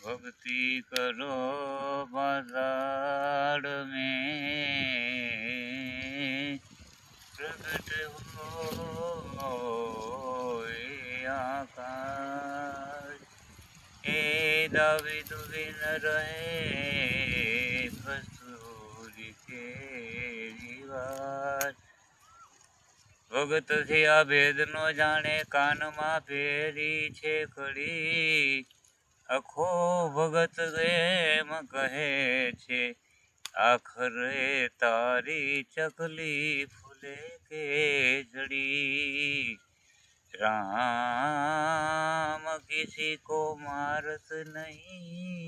भक्ति करो बाजार में प्रकट हो आकाश ए दाविद बिन रहे कस्तूरी के रिवाज भगत थी आ भेद नो जाने कान मा फेरी छे कड़ी अखो भगत एम कहे छे आखरे तारी चकली फूले के जड़ी राम किसी को मारत नहीं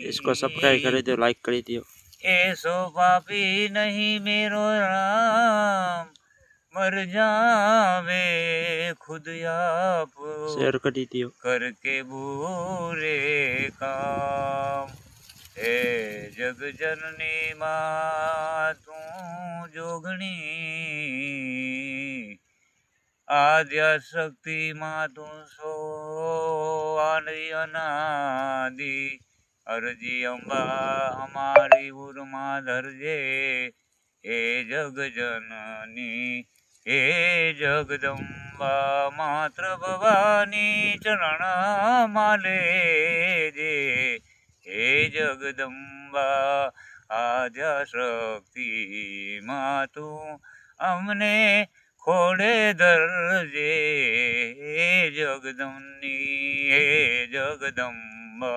इसको सब्सक्राइब कर दो, लाइक कर दियो। ऐसो पापी नहीं मेरो राम मर जावे खुद आप शेयर कर दियो करके बुरे काम हे जग जननी मां तू जोगणी आद्या शक्ति मां तू सो आदि अनादि अरजी अंबा हमारी उर्मा धरजे हे जग जननी हे जगदम्बा मात्र भवानी चरण माले जे हे जगदम्बा आद्या शक्ति मां तू अमने खोड़े दरजे हे जगदम्बी हे जगदम्बा।